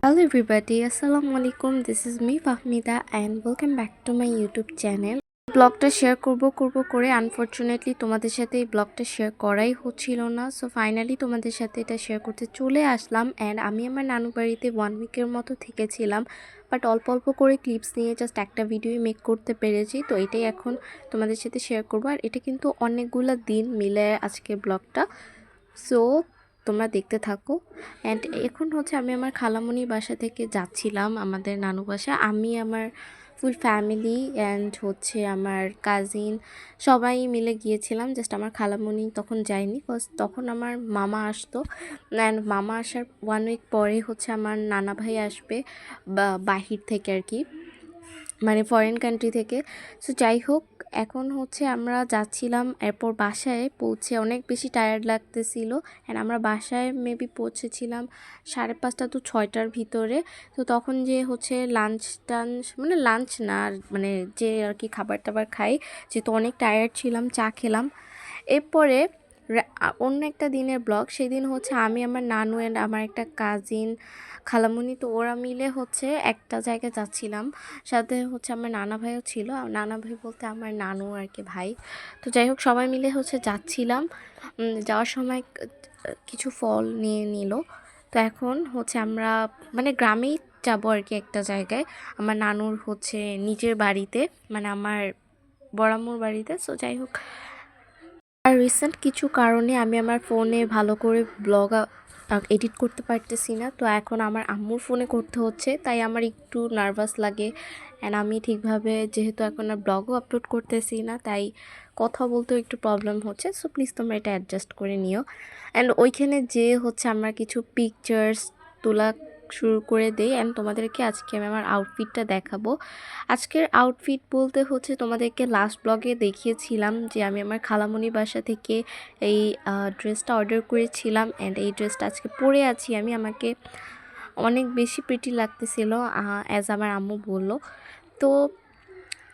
Hello everybody, Assalamu alaikum. This is me Fahmida and welcome back to my YouTube channel. ব্লগটা share করব করে unfortunately তোমাদের সাথে এই ব্লগটা শেয়ার করাই হচ্ছিল না। সো ফাইনালি তোমাদের সাথে এটা শেয়ার করতে চলে আসলাম। অ্যান্ড আমি আমার নানু বাড়িতে 1 উইকের মতো থেকেছিলাম, বাট অল্প অল্প করে ক্লিপস নিয়ে জাস্ট একটা ভিডিও মেক করতে পেরেছি। তো এটাই এখন তোমাদের সাথে শেয়ার করব। আর এটা কিন্তু অনেকগুলো দিন মিলে আজকে ব্লগটা, সো তোমরা দেখতে থাকো। অ্যান্ড এখন হচ্ছে আমি আমার খালামণির বাসা থেকে যাচ্ছিলাম আমাদের নানু বাসা। আমি আমার ফুল ফ্যামিলি অ্যান্ড হচ্ছে আমার কাজিন সবাই মিলে গিয়েছিলাম। জাস্ট আমার খালামণি তখন যায়নি, তখন আমার মামা আসতো। অ্যান্ড মামা আসার 1 উইক পরে হচ্ছে আমার নানা ভাই আসবে বাহির থেকে আর কি, মানে ফরেন কান্ট্রি থেকে। সো যাই হোক, এখন হচ্ছে আমরা যাচ্ছিলাম। এরপর বাসায় পৌঁছে অনেক বেশি টায়ার্ড লাগতেছিল। অ্যান্ড আমরা বাসায় মেবি পৌঁছেছিলাম 5:30 to 6টার ভিতরে। তো তখন যে হচ্ছে লাঞ্চ মানে লাঞ্চ না, মানে যে আর কি খাবার টাবার খাই, যেহেতু অনেক টায়ার্ড ছিলাম, চা খেলাম। এরপরে অন্য একটা দিনের ব্লগ, সেদিন হচ্ছে আমি আমার নানু অ্যান্ড আমার একটা কাজিন খালামণি, তো ওরা মিলে হচ্ছে একটা জায়গায় যাচ্ছিলাম। সাথে হচ্ছে আমার নানা ভাইও ছিল, নানা ভাই বলতে আমার নানু আর কি ভাই। তো যাই হোক, সবাই মিলে হচ্ছে যাচ্ছিলাম। যাওয়ার সময় কিছু ফল নিয়ে নিল। তো এখন হচ্ছে আমরা মানে গ্রামেই যাবো আর কি একটা জায়গায়, আমার নানুর হচ্ছে নিজের বাড়িতে, মানে আমার বড়াম্মুর বাড়িতে। সো যাই হোক, আর রিসেন্ট কিছু কারণে আমি আমার ফোনে ভালো করে ব্লগ এডিট করতে পারতেছি না। তো এখন আমার আম্মুর ফোনে করতে হচ্ছে, তাই আমার একটু নার্ভাস লাগে। অ্যান্ড আমি ঠিকভাবে যেহেতু এখন আর ব্লগও আপলোড করতেছি না, তাই কথা বলতেও একটু প্রবলেম হচ্ছে। সো প্লিজ তোমরা এটা অ্যাডজাস্ট করে নিও। অ্যান্ড ওইখানে যে হচ্ছে আমরা কিছু পিকচার্স তোলা শুরু করে দেই। অ্যান্ড তোমাদেরকে আজকে আমি আমার আউটফিটটা দেখাবো। আজকের আউটফিট বলতে হচ্ছে তোমাদেরকে লাস্ট ব্লগে দেখিয়েছিলাম যে আমি আমার খালামণি বাসা থেকে এই ড্রেসটা অর্ডার করেছিলাম। অ্যান্ড এই ড্রেসটা আজকে পরে আছি আমি, আমাকে অনেক বেশি প্রিটি লাগতেছিল অ্যাজ আমার আম্মু বলল। তো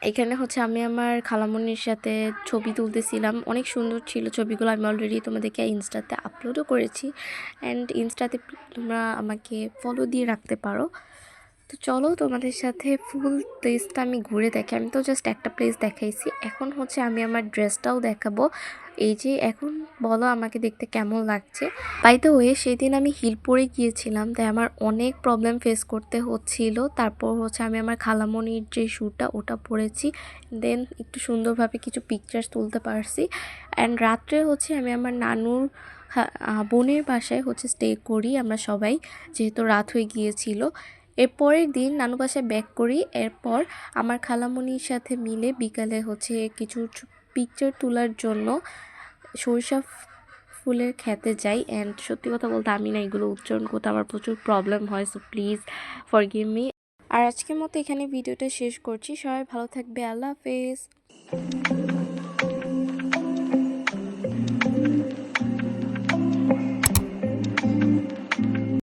এখানে হচ্ছে আমি আমার খালামণির সাথে ছবি তুলতেছিলাম, অনেক সুন্দর ছিল ছবিগুলো। আমি অলরেডি তোমাদেরকে ইনস্টাতে আপলোডও করেছি, অ্যান্ড ইনস্টাতে তোমরা আমাকে ফলো দিয়ে রাখতে পারো। তো চলো তোমাদের সাথে ফুল প্লেসটা আমি ঘুরে দেখি। আমি তো জাস্ট একটা প্লেস দেখাইছি, এখন হচ্ছে আমি আমার ড্রেসটাও দেখাবো। এই যে এখন বলো আমাকে দেখতে কেমন লাগছে। বাই দ্য ওয়ে, সেদিন আমি হিল পরে গিয়েছিলাম, তাই আমার অনেক প্রবলেম ফেস করতে হচ্ছিল। তারপর হচ্ছে আমি আমার খালামণির যে শ্যুটা ওটা পরেছি, দেন একটু সুন্দরভাবে কিছু পিকচার্স তুলতে পারছি। অ্যান্ড রাত্রে হচ্ছে আমি আমার নানুর বোনের বাসায় হচ্ছে স্টে করি আমরা সবাই, যেহেতু রাত হয়ে গিয়েছিল। এরপরের দিন নানু বাসায় ব্যাক করি। এরপর আমার খালামণির সাথে মিলে বিকালে হচ্ছে কিছু পিকচার তোলার জন্য সরিষা ফুলের খেতে যাই। অ্যান্ড সত্যি কথা বলতে আমি না এগুলো উচ্চারণ করতে আমার প্রচুর প্রবলেম হয়, সো প্লিজ ফরগিভ মি। আর আজকের মতো এখানে ভিডিওটা শেষ করছি। সবাই ভালো থাকবে, আল্লাহ হাফেজ।